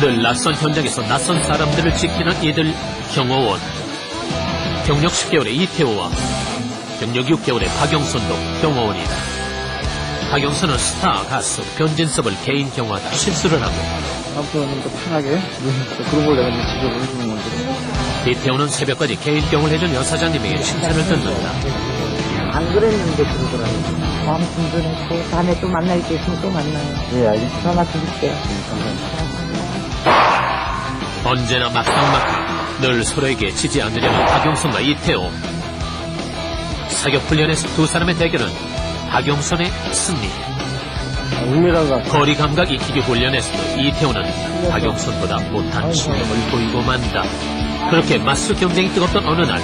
늘 낯선 현장에서 낯선 사람들을 지키는 이들 경호원. 경력 10개월의 이태호와 경력 6개월의 박영선도 경호원이다. 박영선은 스타 가수 변진섭을 개인 경호하다 실수를 하고, 다음부터는 편하게 그런 걸 내가 이제 지적을 해주는 건데. 이태호는 새벽까지 개인 경호를 해준 여사장님에게 칭찬을 듣는다. 안 그랬는데 그러더라고요. 마음 든든했고 다음에 또 만날 게 있으면 또 만나요. 네, 알겠습니다. 전화 드릴게요. 언제나 막상막하 늘 서로에게 지지 않으려는 박영선과 이태호. 사격 훈련에서 두 사람의 대결은 박영선의 승리. 울미라가 거리 감각 익히기 훈련에서도 이태호는 박영선보다 못한 실력을 보이고 만다. 그렇게 맞서 경쟁이 뜨겁던 어느 날,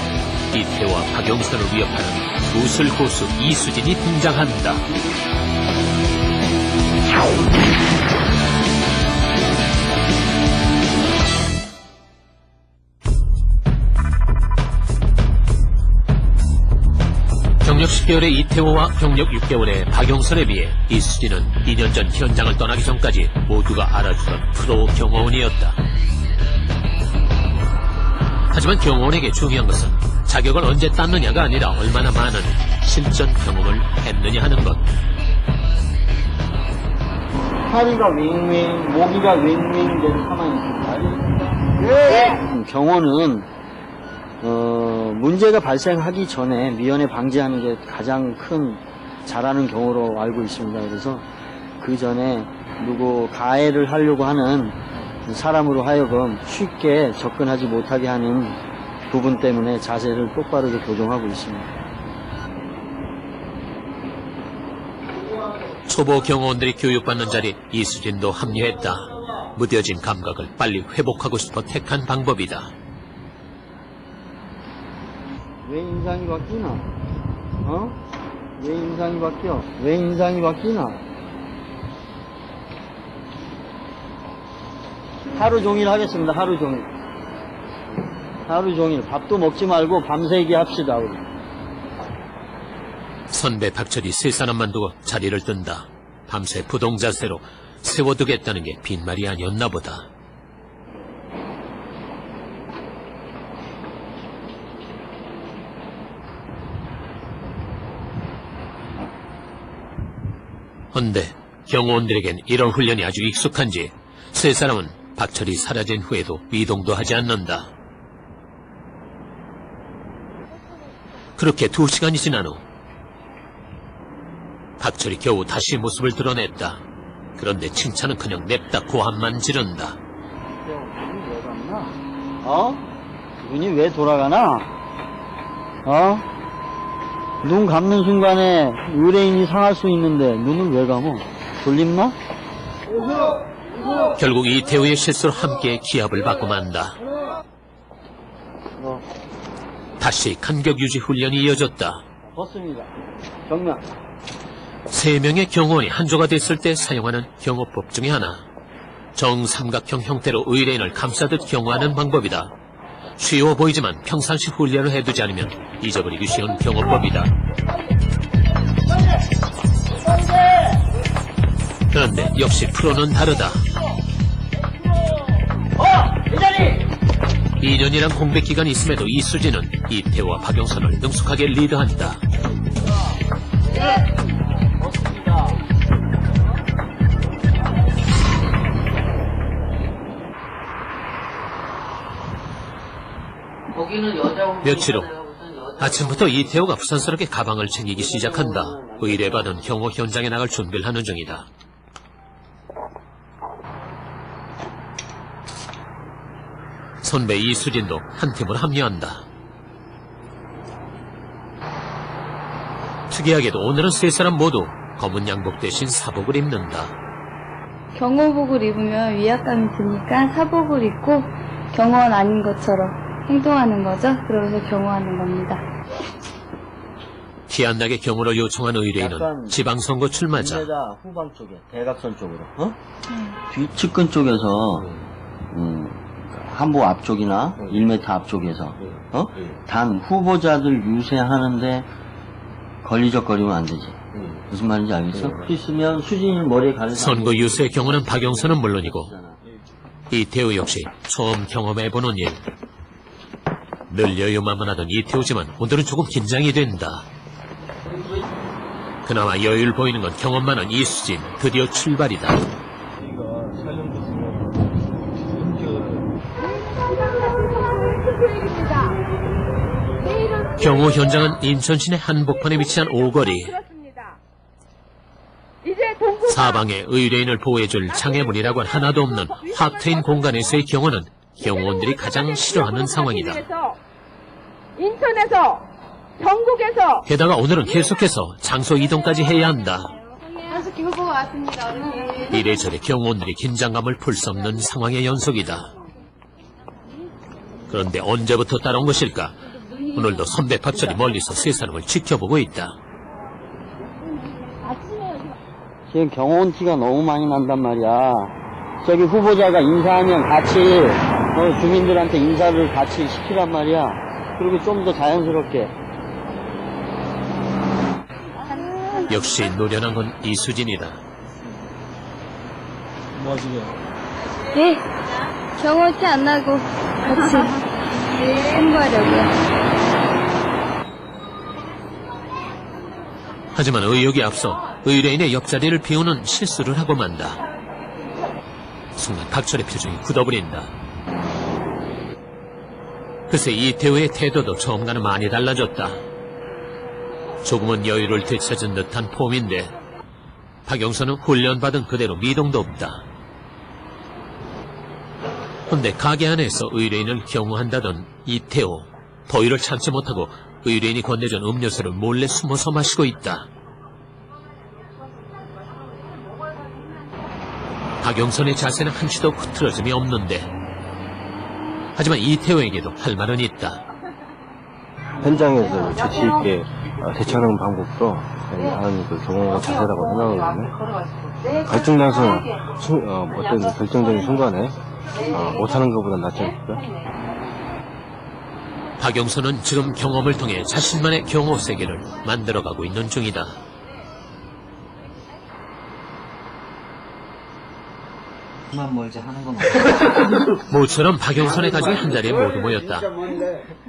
이태호와 박영선을 위협하는 무술 고수 이수진이 등장한다. 경력 10개월의 이태호와 경력 6개월의 박영선에 비해 이수진은 2년 전 현장을 떠나기 전까지 모두가 알아주던 프로 경호원이었다. 하지만 경호원에게 중요한 것은 자격을 언제 땄느냐가 아니라 얼마나 많은 실전 경험을 했느냐 하는 것. 파리가 윙윙, 모기가 윙윙 된 가만히 있습니다. 네. 경호는 문제가 발생하기 전에 미연에 방지하는 게 가장 큰 잘하는 경우로 알고 있습니다. 그래서 그 전에 누구 가해를 하려고 하는 사람으로 하여금 쉽게 접근하지 못하게 하는 부분 때문에 자세를 똑바로 교정하고 있습니다. 초보 경호원들이 교육받는 자리에 이수진도 합류했다. 무뎌진 감각을 빨리 회복하고 싶어 택한 방법이다. 왜 인상이 바뀌나? 왜 인상이 바뀌어? 왜 인상이 바뀌나? 하루 종일 하겠습니다. 하루 종일. 하루 종일. 밥도 먹지 말고 밤새기 합시다, 우리. 선배 박철이 세 사람만 두고 자리를 뜬다. 밤새 부동자세로 세워두겠다는 게 빈말이 아니었나 보다. 헌데 경호원들에겐 이런 훈련이 아주 익숙한지 세 사람은 박철이 사라진 후에도 이동도 하지 않는다. 그렇게 2시간이 지난 후 박철이 겨우 다시 모습을 드러냈다. 그런데 칭찬은 그냥 냅다 고함만 지른다. 눈이 왜 감나? 눈이 왜 돌아가나? 눈 감는 순간에 의뢰인이 상할 수 있는데 눈을 왜 감어? 졸립나? 결국 이태우의 실수로 함께 기합을 받고 만다. 다시 간격 유지 훈련이 이어졌다. 벗습니다. 정면. 3명의 경호원이 한조가 됐을 때 사용하는 경호법 중에 하나. 정삼각형 형태로 의뢰인을 감싸듯 경호하는 방법이다. 쉬워 보이지만 평상시 훈련을 해두지 않으면 잊어버리기 쉬운 경호법이다. 그런데 역시 프로는 다르다. 2년이란 공백 기간이 있음에도 이수진은 이태호와 박영선을 능숙하게 리드한다. 며칠 후 아침부터 이태호가 부산스럽게 가방을 챙기기 시작한다. 의뢰받은 경호 현장에 나갈 준비를 하는 중이다. 선배 이수진도 한 팀으로 합류한다. 특이하게도 오늘은 세 사람 모두 검은 양복 대신 사복을 입는다. 경호복을 입으면 위압감이 드니까 사복을 입고 경호원 아닌 것처럼 행동하는 거죠. 그러면서 경호하는 겁니다. 티 안 나게 경호를 요청한 의뢰인은 지방선거 출마자. 후방 쪽에 대각선 쪽으로. 뒤측근 쪽에서 한보 앞쪽이나 1m 앞쪽에서 단 후보자들 유세하는데 걸리적거리면 안 되지. 무슨 말인지 알겠어? 있으면 수진이 머리에 가는 선거 유세 경우는 박영선은 물론이고 이태우 역시 처음 경험해보는 일. 늘 여유만만하던 이태우지만 오늘은 조금 긴장이 된다. 그나마 여유를 보이는 건 경험 많은 이수진. 드디어 출발이다. 경호 현장은 인천 시내 한복판에 위치한 오거리. 사방에 의뢰인을 보호해줄 장애물이라고는 하나도 없는 확 트인 공간에서의 경호는 경호원들이 가장 싫어하는 상황이다. 인천에서 전국에서 게다가 오늘은 계속해서 장소 이동까지 해야 한다. 선수 기분 보고 왔습니다. 어머니. 이래저래 경호원들이 긴장감을 풀 수 없는 상황의 연속이다. 그런데 언제부터 따라온 것일까? 오늘도 선배 박철이 멀리서 세 사람을 지켜보고 있다. 지금 경호원 티가 너무 많이 난단 말이야. 저기 후보자가 인사하면 같이 주민들한테 인사를 같이 시키란 말이야. 그리고 좀 더 자연스럽게. 역시 노련한 건 이수진이다. 뭐 하시게요? 네. 경호 티 안 나고 같이 홍보하려고요. 하지만 의욕이 앞서 의뢰인의 옆자리를 비우는 실수를 하고 만다. 순간 박철의 표정이 굳어버린다. 글쎄 이태우의 태도도 처음과는 많이 달라졌다. 조금은 여유를 되찾은 듯한 폼인데 박영선은 훈련받은 그대로 미동도 없다. 근데 가게 안에서 의뢰인을 경호한다던 이태우, 더위를 참지 못하고 의뢰인이 건네준 음료수를 몰래 숨어서 마시고 있다. 박영선의 자세는 한치도 흐트러짐이 없는데 하지만 이태우에게도 할 말은 있다. 현장에서 재치 있게 대처하는 방법도 다른 그 경호가 자세라고 생각하거든요. 갈등 나서 어떤 결정적인 순간에 못하는 것보다 낫지 않을까? 박영선은 지금 경험을 통해 자신만의 경호 세계를 만들어가고 있는 중이다. 그만 멀지 하는 건 모처럼 박영선의 가족이 한자리에 모두 모였다.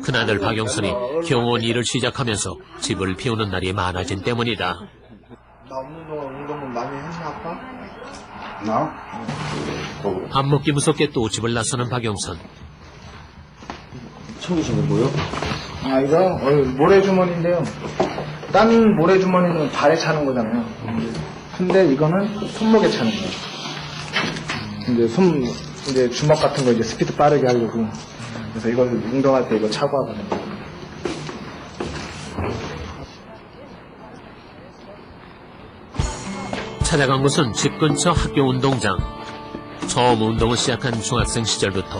큰아들 박영선이 경호원 일을 시작하면서 집을 비우는 날이 많아진 때문이다. 나 없는 동안 운동은 많이 했나 아빠? 나? 밥 먹기 무섭게 또 집을 나서는 박영선. 챙기신 게 뭐요? 아 이거 모래주머니인데요. 딴 모래주머니는 발에 차는 거잖아요. 근데 이거는 손목에 차는 거예요. 이제 주먹 같은 거 이제 스피드 빠르게 하려고. 그래서 이걸 운동할 때 이거 차고 하거든요. 찾아간 곳은 집 근처 학교 운동장. 처음 운동을 시작한 중학생 시절부터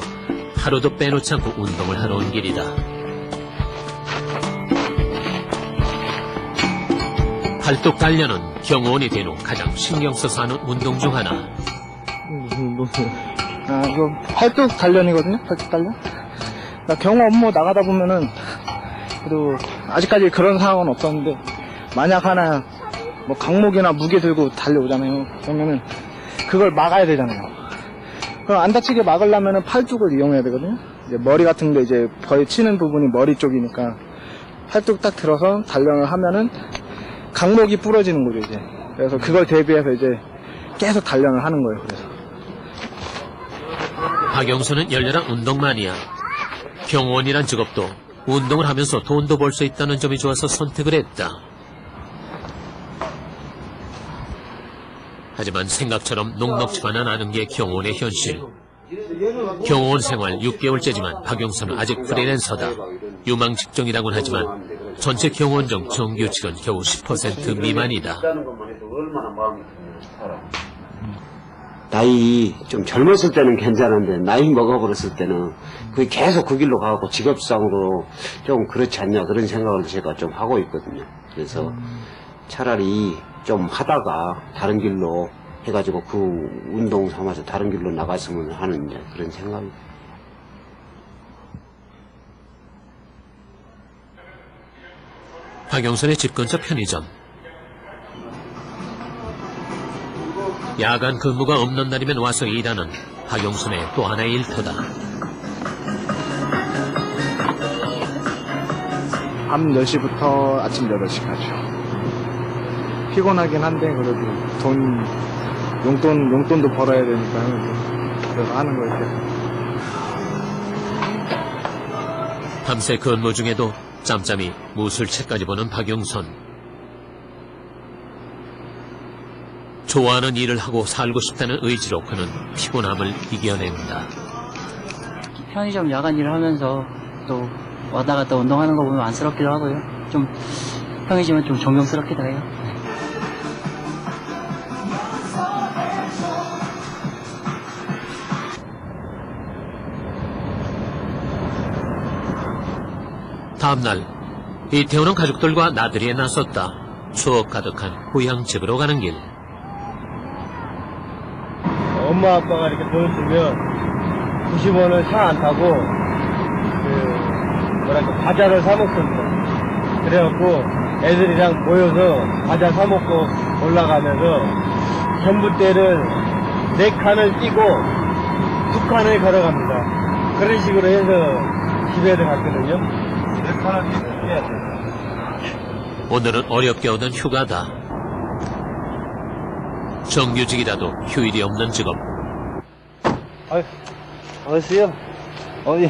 하루도 빼놓지 않고 운동을 하러 온 길이다. 팔뚝 단련은 경호원이 된 후 가장 신경 써서 하는 운동 중 하나. 아 이거 팔뚝 단련이거든요. 팔뚝 단련. 나 경호 업무 나가다 보면은 그래도 아직까지 그런 상황은 없었는데 만약 하나 뭐 강목이나 무게 들고 달려오잖아요. 그러면은 그걸 막아야 되잖아요. 그럼 안 다치게 막으려면은 팔뚝을 이용해야 되거든요. 이제 머리 같은데 이제 거의 치는 부분이 머리 쪽이니까 팔뚝 딱 들어서 단련을 하면은 강목이 부러지는 거죠 이제. 그래서 그걸 대비해서 이제 계속 단련을 하는 거예요. 그래서. 박영수는 열렬한 운동 마니아. 경호원이란 직업도 운동을 하면서 돈도 벌 수 있다는 점이 좋아서 선택을 했다. 하지만 생각처럼 녹록지만은 않은 게 경호원의 현실. 경호원 생활 6개월째지만 박영수는 아직 프리랜서다. 유망 직종이라고는 하지만 전체 경호원 중 정규직은 겨우 10% 미만이다. 나이 좀 젊었을 때는 괜찮은데 나이 먹어버렸을 때는 그게 계속 그 길로 가고 직업상으로 좀 그렇지 않냐 그런 생각을 제가 좀 하고 있거든요. 그래서 차라리 좀 하다가 다른 길로 해가지고 그 운동 삼아서 다른 길로 나갔으면 하는 그런 생각입니다. 박영선의 집 근처 편의점. 야간 근무가 없는 날이면 와서 일하는 박영순의 또 하나의 일터다. 밤 10시부터 아침 8시까지요. 피곤하긴 한데 그래도 용돈도 벌어야 되니까 그래서 하는 거예요. 밤새 근무 중에도 짬짬이 무술책까지 보는 박영선. 좋아하는 일을 하고 살고 싶다는 의지로 그는 피곤함을 이겨낸다. 편의점 야간 일을 하면서 또 왔다 갔다 운동하는 거 보면 안쓰럽기도 하고요. 좀 형이지만 좀 존경스럽기도 해요. 다음날 이태원은 가족들과 나들이에 나섰다. 추억 가득한 고향집으로 가는 길. 엄마 아빠가 이렇게 돈을 주면 90원을 차 안 타고 과자를 사 먹습니다. 그래갖고 애들이랑 모여서 과자 사 먹고 올라가면서 전봇대를 4칸을 띄고 2칸을 걸어갑니다. 그런 식으로 해서 집에를 갔거든요. 4칸을 띄야 돼요. 오늘은 어렵게 얻은 휴가다. 정규직이라도 휴일이 없는 직업. 어서요. 어디?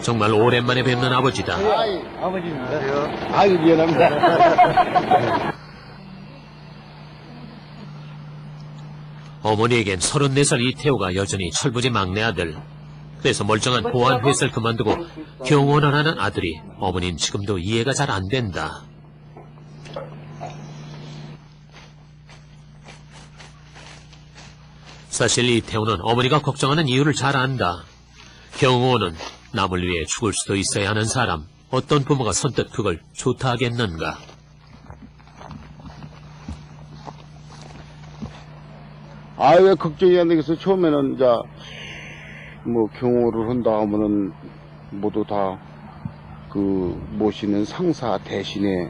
정말 오랜만에 뵙는 아버지다. 아버지입니다. 아유, 미안합니다. 어머니에겐 34살 이태호가 여전히 철부지 막내 아들. 그래서 멀쩡한 보안 회사를 그만두고 경호원을 하는 아들이 어머니는 지금도 이해가 잘 안 된다. 사실 이태호는 어머니가 걱정하는 이유를 잘 안다. 경호원은 남을 위해 죽을 수도 있어야 하는 사람. 어떤 부모가 선뜻 그걸 좋다 하겠는가. 왜 걱정이 안 되겠어. 처음에는 이제 경호를 한다 하면은 모두 다 모시는 상사 대신에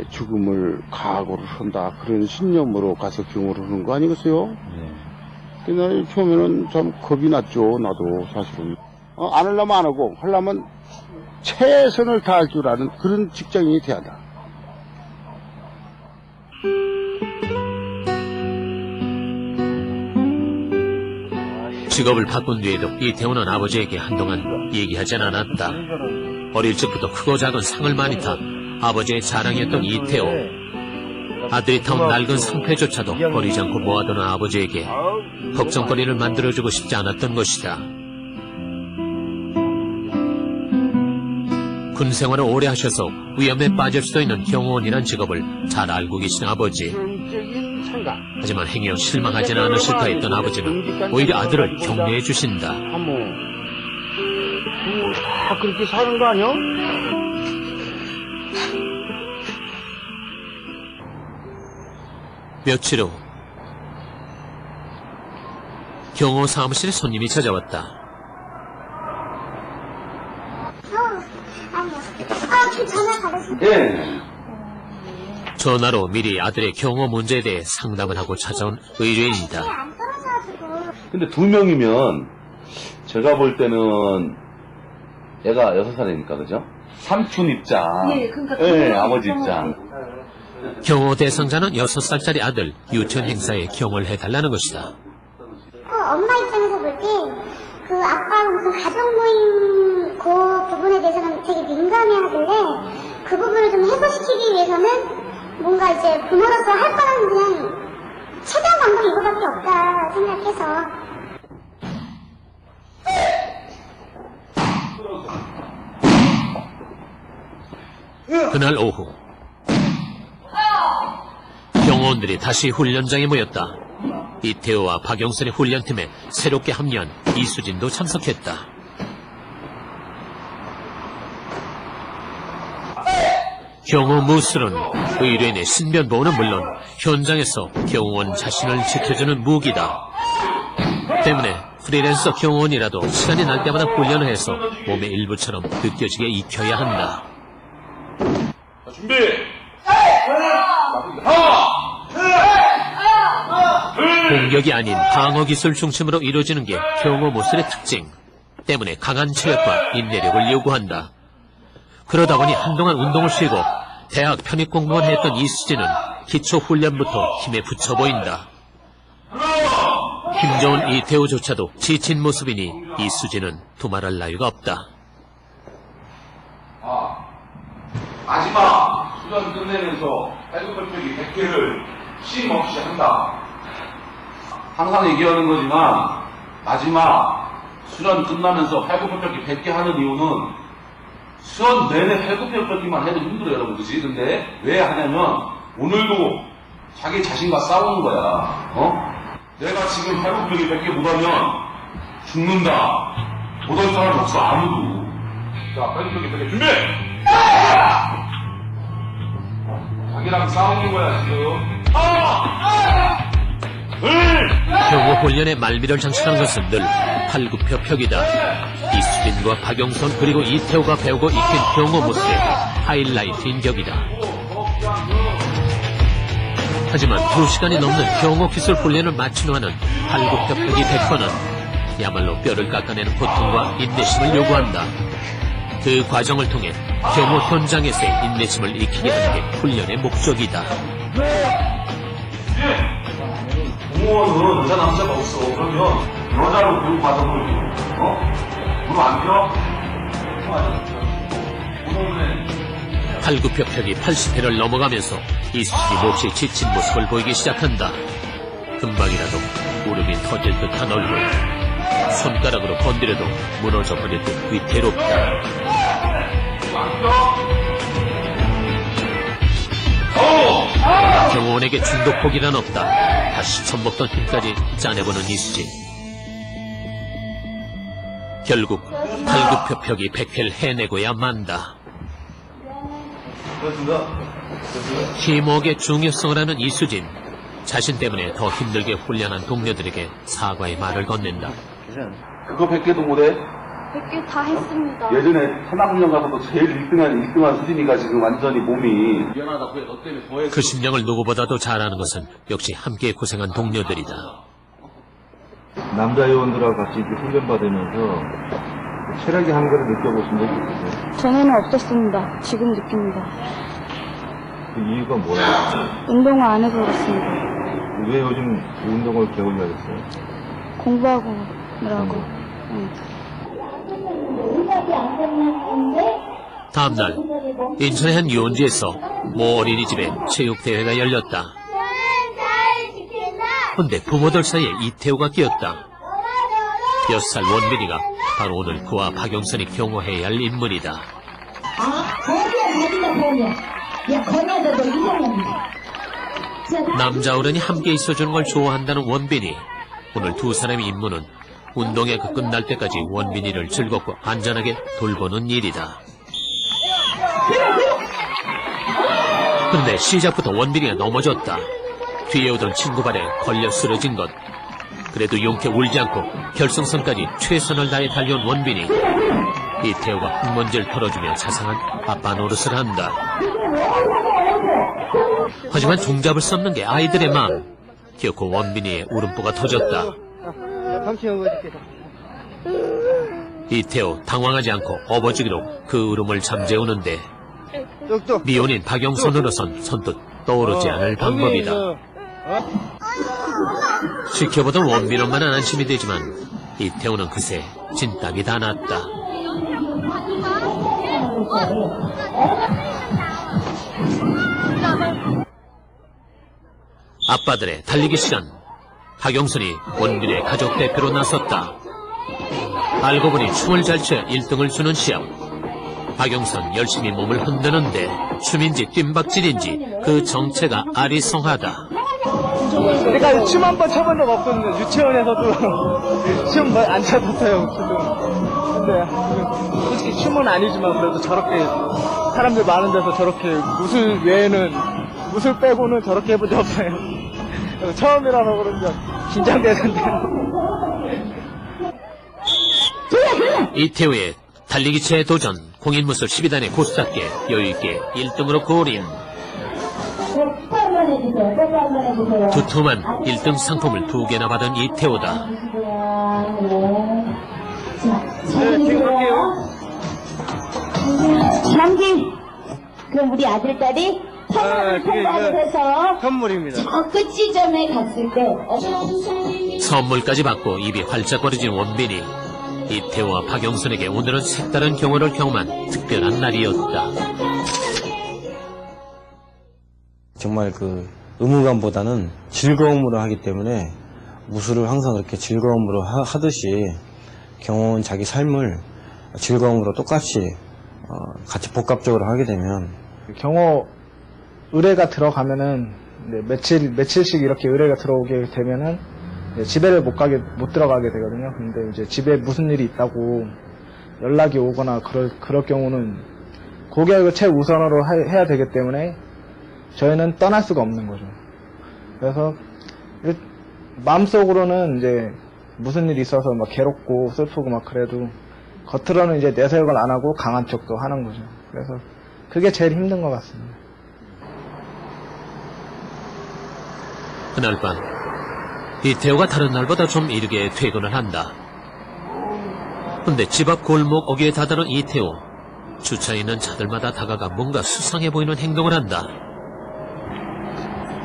죽음을 각오를 한다, 그런 신념으로 가서 경호를 하는 거 아니겠어요? 근데 처음에는 참 겁이 났죠. 나도 사실은 안 하려면 안 하고 하려면 최선을 다할 줄 아는 그런 직장인이 돼야 한다. 직업을 바꾼 뒤에도 이태호는 아버지에게 한동안 얘기하진 않았다. 어릴 적부터 크고 작은 상을 많이 타 아버지의 자랑이었던 이태호. 아들이 타온 낡은 상패조차도 버리지 않고 모아두는 아버지에게 걱정거리를 만들어주고 싶지 않았던 것이다. 군 생활을 오래 하셔서 위험에 빠질 수도 있는 경호원이란 직업을 잘 알고 계신 아버지. 하지만 행여 실망하지는 않으실까 했던 아버지는 오히려 아들을 격려해 주신다. 다 그렇게 사는 거 아니야? 며칠 후 경호 사무실에 손님이 찾아왔다. 전화로 미리 아들의 경호 문제에 대해 상담을 하고 찾아온 의뢰인이다. 근데 2명이면 제가 볼 때는 얘가 6살이니까 그죠? 삼촌 입장, 아버지 입장. 경호 대상자는 6살짜리 아들 유치원 행사에 경호를 해달라는 것이다. 엄마 입장에서 볼 때 그 아빠가 무슨 가족 모임 그 부분에 대해서는 되게 민감해하길래 그 부분을 좀 해소시키기 위해서는 뭔가 이제 부모로서 할 거는 그냥 최대한 방법이 이거밖에 없다 생각해서. 그날 오후 경호원들이 다시 훈련장에 모였다. 이태호와 박영선의 훈련팀에 새롭게 합류한 이수진도 참석했다. 경호 무술은 의뢰인의 신변보호는 물론 현장에서 경호원 자신을 지켜주는 무기다. 때문에 프리랜서 경호원이라도 시간이 날 때마다 훈련을 해서 몸의 일부처럼 느껴지게 익혀야 한다. 준비! 공격이 아닌 방어 기술 중심으로 이루어지는 게 경호 무술의 특징 때문에 강한 체력과 인내력을 요구한다. 그러다 보니 한동안 운동을 쉬고 대학 편입 공부만 했던 이수진은 기초 훈련부터 힘에 붙여 보인다. 힘 좋은 이태호조차도 지친 모습이니 이수진은 두말할 나위가 없다. 마지막 수련 끝내면서 팔굽혀펴기 100개를 쉼 없이 한다. 항상 얘기하는 거지만 마지막 수련 끝나면서 팔굽혀펴기 100개 하는 이유는 수련 내내 팔굽혀펴기만 해도 힘들어요, 여러분. 그치? 근데 왜 하냐면 오늘도 자기 자신과 싸우는 거야. 내가 지금 팔굽혀펴기 100개 못하면 죽는다. 못할 사람 없어, 아무도. 자, 팔굽혀펴기 100개 준비! 자기랑 싸우는 거야, 지금. 경호 훈련의 말미를 장식하는 것은 늘 팔굽혀펴기다. 이수진과 박영선 그리고 이태호가 배우고 익힌 경호 무술의 하이라이트인 격이다. 하지만 2시간이 넘는 경호 기술 훈련을 마친 후하는 팔굽혀펴기 100번은 야말로 뼈를 깎아내는 고통과 인내심을 요구한다. 그 과정을 통해 경호 현장에서의 인내심을 익히게 하는 게 훈련의 목적이다. 공무원은 여자 남자가 없어. 그러면 여자로 교육 받아보면 무릎 안 펴? 팔굽혀펴기 80회를 넘어가면서 이수진이 몹시 지친 모습을 보이기 시작한다. 금방이라도 무릎이 터질 듯한 얼굴. 손가락으로 건드려도 무너져 버릴 듯 위태롭다. 경호원에게 중독폭이란 없다. 다시 처먹던 힘까지 짜내보는 이수진. 결국 팔굽혀펴기 100회를 해내고야 만다. 팀워크의 중요성을 아는 이수진. 자신 때문에 더 힘들게 훈련한 동료들에게 사과의 말을 건넨다. 그거 100개도 못해? 100개 다 했습니다. 예전에 산악훈련 가서도 제일 1등한 수진이가 지금 완전히 몸이 미안하다. 그래, 너 때문에 더 했어. 그 심령을 누구보다도 잘 아는 것은 역시 함께 고생한 동료들이다. 남자 요원들하고 같이 이렇게 훈련받으면서 체력의 한계를 느껴보신 적이 있으세요? 전에는 없었습니다. 지금 느낍니다. 그 이유가 뭐예요? 운동을 안 해서 그렇습니다. 왜 요즘 운동을 배우려고 했어요? 공부하고 뭐라고. 다음날 인천의 한 유원지에서 모 어린이집에 체육대회가 열렸다. 근데 부모들 사이에 이태호가 끼었다. 6살 원빈이가 바로 오늘 그와 박영선이 경호해야 할 인물이다. 남자 어른이 함께 있어주는 걸 좋아한다는 원빈이. 오늘 두 사람의 임무는 운동회 그 끝날 때까지 원빈이를 즐겁고 안전하게 돌보는 일이다. 그런데 시작부터 원빈이가 넘어졌다. 뒤에 오던 친구 발에 걸려 쓰러진 것. 그래도 용케 울지 않고 결승선까지 최선을 다해 달려온 원빈이. 이태호가 흙먼지를 털어주며 자상한 아빠 노릇을 한다. 하지만 종잡을 수 없는 게 아이들의 마음. 기어코 원빈이의 울음보가 터졌다. 이태호 당황하지 않고 업어주기로 그 울음을 잠재우는데 미혼인 박영선으로선 선뜻 떠오르지 않을 방법이다. 지켜보던 원빈 엄마는 안심이 되지만 이태호는 그새 진땀이 다 났다. 아빠들의 달리기 시간. 박영선이 원빈의 가족 대표로 나섰다. 알고 보니 춤을 잘 춰야 1등을 주는 시합. 박영선 열심히 몸을 흔드는데 춤인지 뜀박질인지 그 정체가 아리송하다. 제가 춤 한 번 춰본 적 없거든요. 유치원에서도 춤 안 춰봤어요. 근데 솔직히 춤은 아니지만 그래도 저렇게 사람들 많은 데서 저렇게 무술 외에는 무술 빼고는 저렇게 해본 적 없어요. 그래서 처음이라서 그런지 긴장되는데. 이태호의 달리기체의 도전. 공인무술 12단의 고수답게 여유있게 1등으로 고림. 두툼한 1등 상품을 2개나 받은 이태호다. 네, 지금 갈게요. 남기 그럼 우리 아들 딸이 선물을 통과해서 선물입니다. 저 끝지점에 갔을 때 선물까지 받고 입이 활짝거려진 원빈이 이태호와 박영선에게 오늘은 색다른 경험을 경험한 특별한 날이었다. 정말 그 의무감보다는 즐거움으로 하기 때문에 무술을 항상 그렇게 즐거움으로 하듯이 경호원 자기 삶을 즐거움으로 똑같이 같이 복합적으로 하게 되면 경호 의뢰가 들어가면은 며칠씩 이렇게 의뢰가 들어오게 되면은 집에를 못 들어가게 되거든요. 근데 이제 집에 무슨 일이 있다고 연락이 오거나 그럴 경우는 고객을 최우선으로 해야 되기 때문에 저희는 떠날 수가 없는 거죠. 그래서 마음속으로는 이제 무슨 일이 있어서 막 괴롭고 슬프고 막 그래도 겉으로는 이제 내색을 안 하고 강한 척도 하는 거죠. 그래서 그게 제일 힘든 것 같습니다. 그날 밤 이태호가 다른 날보다 좀 이르게 퇴근을 한다. 근데 집 앞 골목 어귀에 다다른 이태호. 주차해 있는 차들마다 다가가 뭔가 수상해 보이는 행동을 한다.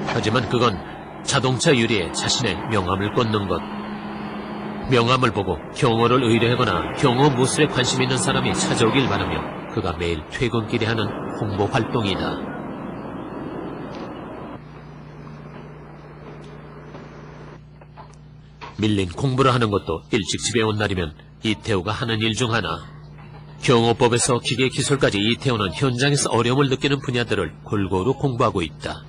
하지만 그건 자동차 유리에 자신의 명함을 꽂는 것. 명함을 보고 경호를 의뢰하거나 경호 무술에 관심 있는 사람이 찾아오길 바라며 그가 매일 퇴근길에 하는 홍보 활동이다. 밀린 공부를 하는 것도 일찍 집에 온 날이면 이태호가 하는 일 중 하나. 경호법에서 기계 기술까지 이태호는 현장에서 어려움을 느끼는 분야들을 골고루 공부하고 있다.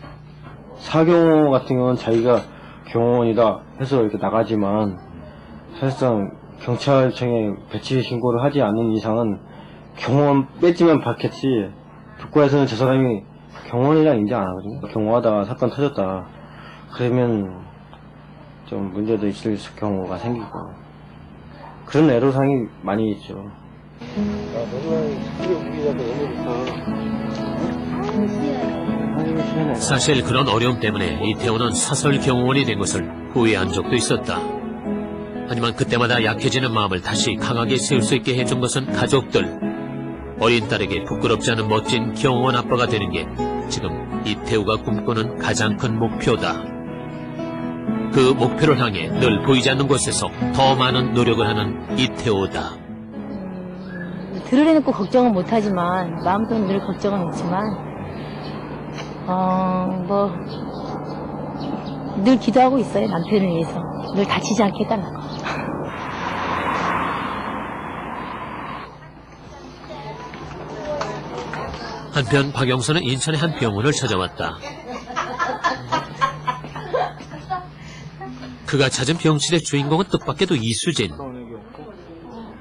사경호 같은 경우는 자기가 경호원이다 해서 이렇게 나가지만 사실상 경찰청에 배치 신고를 하지 않는 이상은 경호원 배지만 받겠지 국가에서는 저 사람이 경호원이랑 인정 안 하거든요. 경호하다가 사건 터졌다 그러면 좀 문제도 있을 경우가 생기고 그런 애로사항이 많이 있죠. 사실 그런 어려움 때문에 이태호는 사설 경호원이 된 것을 후회한 적도 있었다. 하지만 그때마다 약해지는 마음을 다시 강하게 세울 수 있게 해준 것은 가족들. 어린 딸에게 부끄럽지 않은 멋진 경호원 아빠가 되는 게 지금 이태호가 꿈꾸는 가장 큰 목표다. 그 목표를 향해 늘 보이지 않는 곳에서 더 많은 노력을 하는 이태호다. 들으려놓고 걱정은 못하지만 마음도 늘 걱정은 있지만 늘 기도하고 있어요. 남편을 위해서 늘 다치지 않게 해달라고. 한편 박영선은 인천의 한 병원을 찾아왔다. 그가 찾은 병실의 주인공은 뜻밖에도 이수진.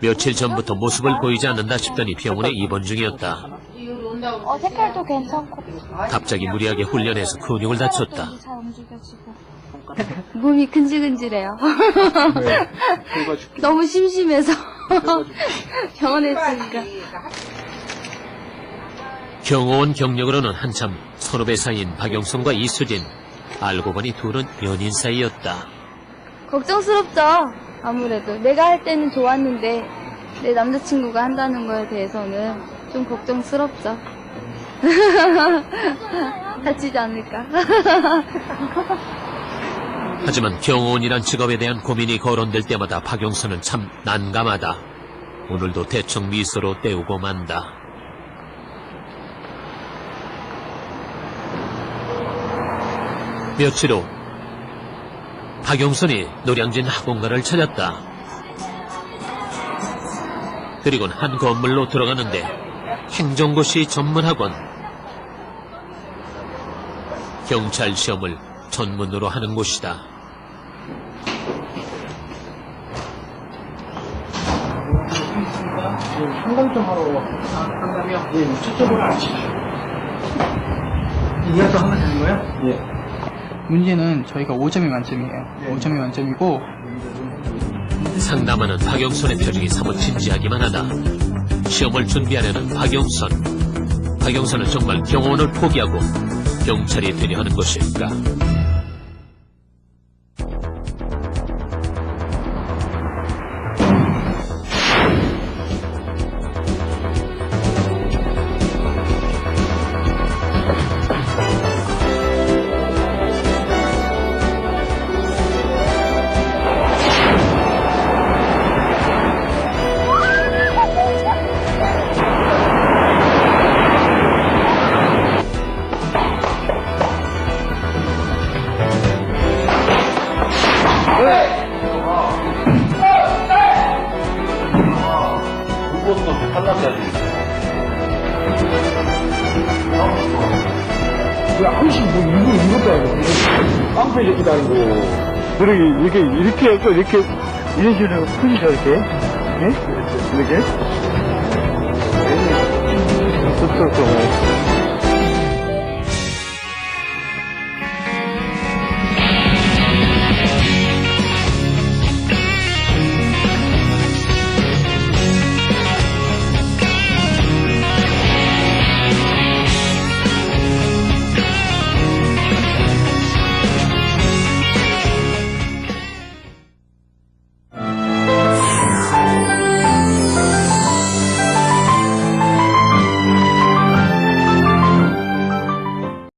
며칠 전부터 모습을 보이지 않는다 싶더니 병원에 입원 중이었다. 색깔도 괜찮고. 갑자기 무리하게 훈련해서 근육을 다쳤다. 몸이 근질근질해요. 너무 심심해서 병원에 있으니까. 경호원 경력으로는 한참 선후배 사이인 박영선과 이수진. 알고 보니 둘은 연인 사이였다. 걱정스럽죠. 아무래도 내가 할 때는 좋았는데 내 남자친구가 한다는 거에 대해서는 좀 걱정스럽죠. 다치지 않을까. 하지만 경호원이란 직업에 대한 고민이 거론될 때마다 박영선은 참 난감하다. 오늘도 대충 미소로 때우고 만다. 며칠 후 박영선이 노량진 학원가를 찾았다. 그리고는 한 건물로 들어가는데 행정고시 전문학원. 경찰 시험을 전문으로 하는 곳이다. 상담 좀 하러 상담이요? 네, 저쪽으로 앉히시죠. 이해서 하면 되는 거예요? 예. 문제는 저희가 5점이 만점이에요. 5점이 만점이고 상담하는 박영선의 표정이 사뭇 진지하기만 하다. 시험을 준비하려는 박영선. 박영선은 정말 경호원을 포기하고 경찰이 되려 하는 것일까? 그것도 탈락해야지. 왜 아저씨 뭐 이것도 아니고 깡패 새끼도 아니고 이렇게 해서 이렇게 이런 식으로 푸시죠 이렇게 예? 이렇게 쑥쑥쑥